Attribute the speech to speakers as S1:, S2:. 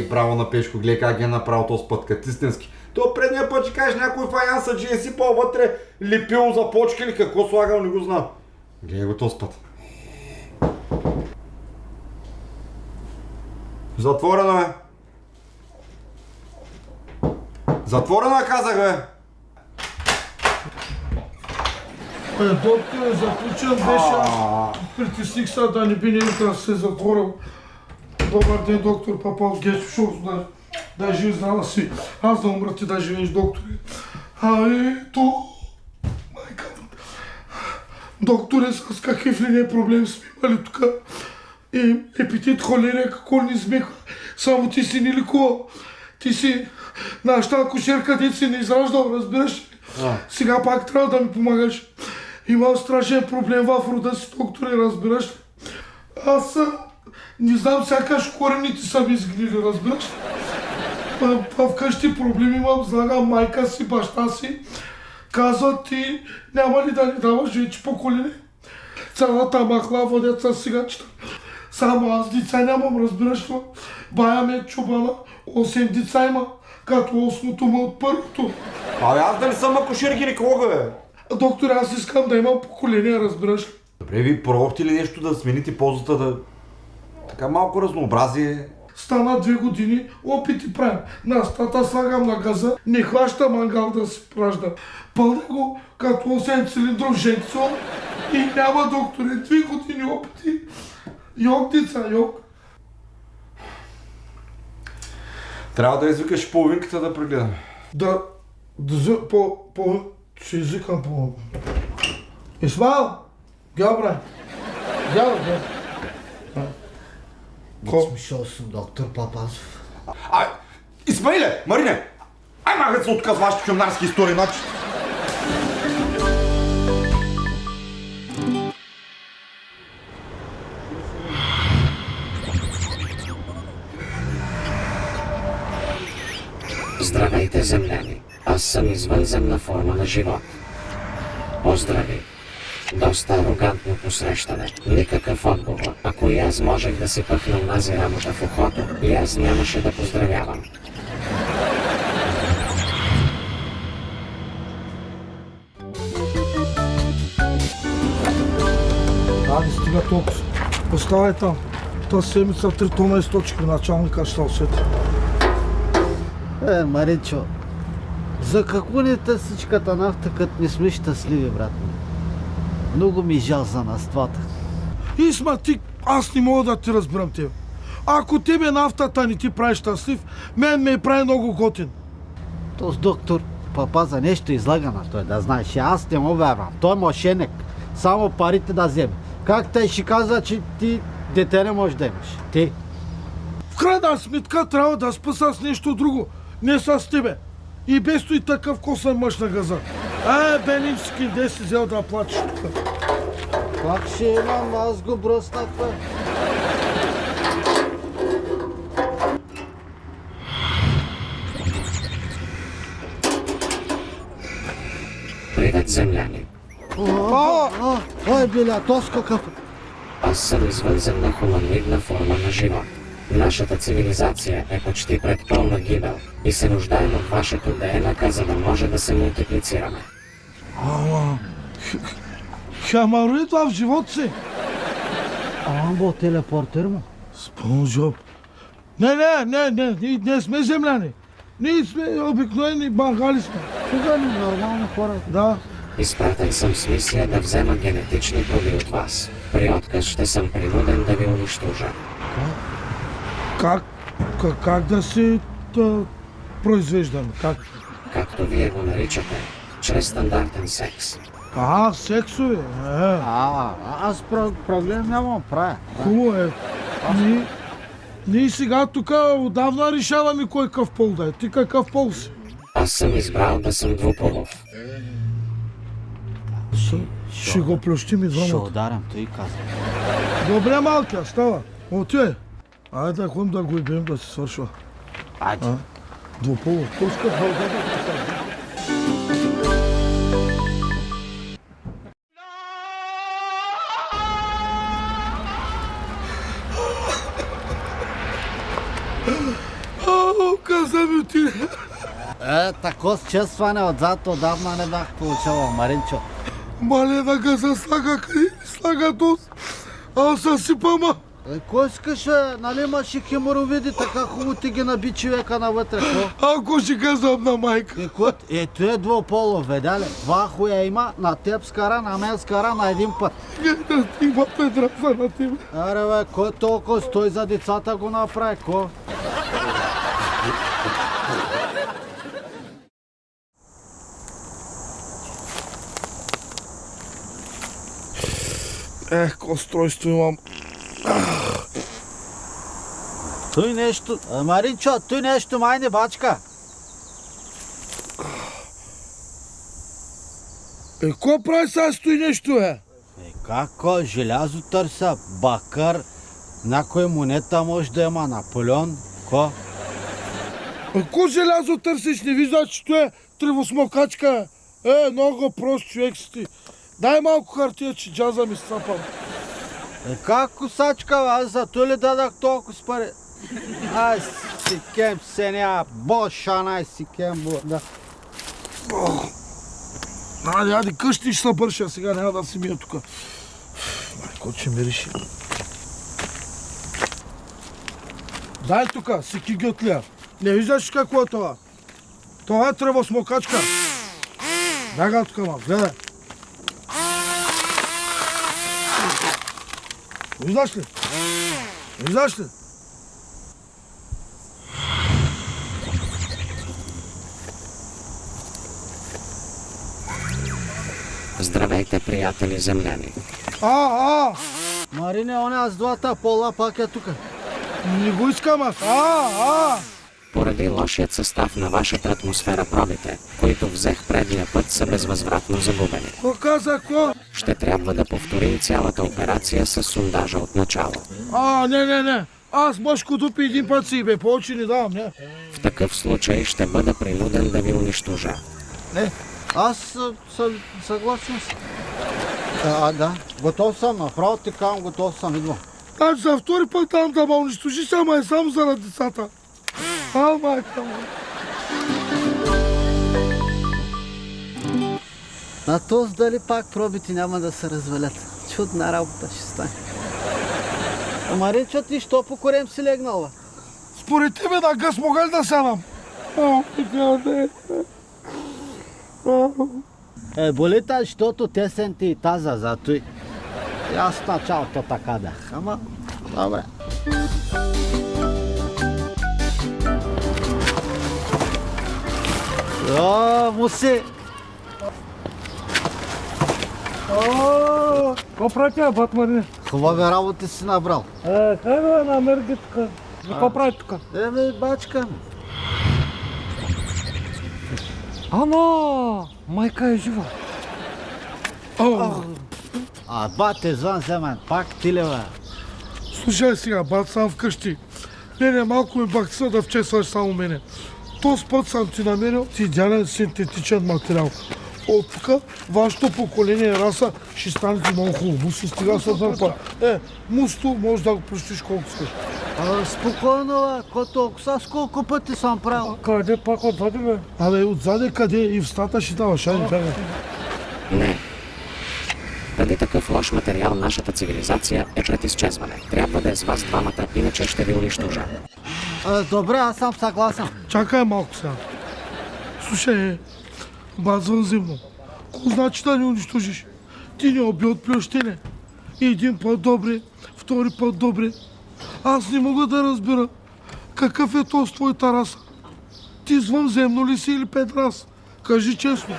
S1: и право на Пешко, гледай как ги е направил този път, като истински. То предния път ще кажеш някой фаянса, че е сипал вътре, лепил за почки или какво слагал, не го знам. Гледай го този път. Затворено е. Затворено е, казах, бе.
S2: Доктор, заключен беше. Притисних се да не би да се затворил. Добър ден, доктор Папал, Гечо Шоу, да живи здраве си. Аз да умра, ти да живееш, докторе. Ето, майка. Докторе, с какъв ли не е проблем сме имали тук? И епитит, холерия, какво ни смеха. Само ти си ни ликува. Ти си нашата акушерка, дет си не израждал, разбираш ли? Сега пак трябва да ми помагаш. Имам страшен проблем в рода си, докторе, разбираш ли? Аз не знам, сякаш корените са ми изгнили, разбираш ли? Вкъщи проблем имам, слагам майка си, баща си. Казват, ти няма ли да ни даваш вече по колене? Цялата махла водят с сигачета. Само аз деца нямам, разбираш ли? Бая ме е чубана, 8 деца има, като 8-то му от първото.
S1: Аз да не съм акушер гинеколога, бе.
S2: Доктор, аз искам да имам поколение, разбираш ли?
S1: Добре, ви пробвахте ли нещо да смените позата, да... Така малко разнообразие?
S2: Стана 2 години, опити правим. На стата слагам на газа, не хваща мангал да се пражда. Пълня го като 8 цилиндров женцо и няма, докторе, 2 години опити. Йог, деца, йог.
S1: Трябва да извикаш половинката да прегледам.
S2: Ще извикам по... Исмаил! Гял, брай! Гял.
S3: Смешал съм, доктор Папазов.
S1: Исмаиле! Марине! Ай, махат се отказ вашите хюмнарски истории, значи!
S4: Здравейте, земляни! Аз съм извънземна форма на живот. Поздрави! Доста арогантно посрещане. Никакъв отговор. Ако и аз можех да си пъхна онази работа в ухото, и аз нямаше да поздравявам.
S2: Не стига толкова. Оставай там. Тази седмица 3 тона източих при началника, ще усети.
S3: Маринчо, за какво не те всичката нафта, като не сме щастливи, брат ми? Много ми жал за наствата.
S2: Исма, аз не мога да ти разбирам тебе. Ако тебе нафтата не ти прави щастлив, мен ме прави много готин.
S3: Този доктор Папаза нещо излага на той, да знаеш. Аз не му вярвам. Той е мошенник. Само парите да вземе. Как те ще казва, че ти дете не можеш да имаш? Ти?
S2: В крайна сметка трябва да спаса с нещо друго. Не с тебе. И без той такъв косъм мъж на газа. Бенински, де си взел да плачеш тук?
S3: Как ще имам, аз го бръснах, бе.
S4: Привет, земляни!
S3: Ой, биля, този какъв?
S4: Аз съм извънземна хуманоидна форма на живот. Нашата цивилизация е почти пред пълна гибел и се нуждаем от вашето ДНК, за да може да се мултиплицираме.
S2: Хамароид в живота си.
S3: Амбо, телепортер му.
S2: Спонжоб. Не сме земляни. Ние сме обикновени бангали сме.
S3: Тук ни нормални хора.
S2: Да.
S4: Изпратен съм с мисия да взема генетични проби от вас. При отказ ще съм принуден да ви унищожа.
S2: Как да се произвеждаме? Как?
S4: Както вие го наричате, чрез стандартен секс.
S2: Сексове.
S3: Аз проблем нямам, правя.
S2: Хубаво е. Ние сега тук отдавна решаваме кой какъв пол да е. Ти какъв пол си?
S4: Аз съм избрал да съм двуполов.
S2: Ще го плющим и двамата.
S3: Ще ударям, той казва.
S2: Добре, малки, става. Отивай. Айде да ходим да го ебем да се свършва.
S3: Айде.
S2: Двуполов. Пускат България. каза ми ти.
S3: Тако с честване отзад отдавна не бях получавал, Маринчо.
S2: Мале да га се слага, къде ми слага тос? Аз съсипама.
S3: Кой искаш, нали имаш и хеморовиди, така хубаво ти ги наби човека навътре, ко?
S2: Ако ще казвам на майка.
S3: Ето е двуполов, видя ли? Два хуя има, на теб скара, на мен скара на един път.
S2: Да ти има педраса на тебе.
S3: Аре бе, кой толкова стой за децата го направи, ко?
S2: Ко устройство имам.
S3: Той нещо... Маринчо, той нещо май не бачка.
S2: Ко прави сега стои нещо,
S3: Како? Желязо търся, бакър, някой монета може да има, Наполеон, ко?
S2: Ко желязо търсиш? Не вижда, че това е тревосмокачка. Много прост човек си ти. Дай малко хартия, че джаза ми сцапам.
S3: Как косачка, аз за то ли дадах толкова с пари? Ай си кем се няма, бошан, ай си кем, да.
S2: Айде, къщи ще се бърша, сега няма да си мия тука. Майко, че ми реши. Дай тука, си кигътлия. Не виждаш какво е това? Това е тревосмокачка. Бяга тука, ма, гледай. Виждаш ли? Виждаш ли?
S4: Здравейте, приятели земляни.
S3: Марине, оня с двата пола пак е тука.
S2: Не го искам аз.
S4: Поради лошият състав на вашата атмосфера пробите, които взех предния път, са безвъзвратно загубени.
S2: Ко каза, ко?
S4: Ще трябва да повторим цялата операция с сондажа от начало.
S2: Не. Аз мъжко дупи един път си, бе, повече не давам, не.
S4: В такъв случай ще бъда принуден да ви унищожа.
S3: Не, аз съгласен съм. Да, готов съм, направо ти казвам, готов съм, идвам.
S2: Аз за втори път там да ме унищожиш, ама е само заради децата. Майка му.
S3: На този дали пак пробите няма да се развалят. Чудна работа ще стане. Маринчо, ти що по корем си легнал, бе?
S2: Според тебе да гъс мога ли да сядам?
S3: Боли та, защото тесен ти и таза, зато и... Аз в началото така бях, ама... Добре. Муси!
S2: Ко прави тя, бат Марине?
S3: Хубави работи си набрал.
S2: Хай да намерги тука. Ко прави тука?
S3: Бачка.
S2: Ама, майка е жива.
S3: Бате, звън за мен, пак ти ли, бе?
S2: Слушай сега, бат, сам вкъщи. Не, малко ми бахтиса да вчесваш само мене. Този път съм ти намерил идеален синтетичен материал. От тук вашето поколение раса ще станете много хубаво. Мусто стига се дърпа. Мусто може да го простиш колко искаш.
S3: Спокойно, с колко пъти съм правил?
S2: Къде пак отзади, бе? Отзади къде? И в стата ще даваш, айде бягай.
S4: Не. Преди такъв лош материал нашата цивилизация е пред изчезване. Трябва да е с вас двамата, иначе ще ви унищожа.
S3: Добре, аз съм съгласен.
S2: Чакай малко сега. Слушай, бат звънземно. Какво значи да ни унищожиш? Ти не оби от плющене. Един път добре, втори път добре. Аз не мога да разбера какъв е този твоята раса. Ти звънземно ли си или педрас? Кажи честно.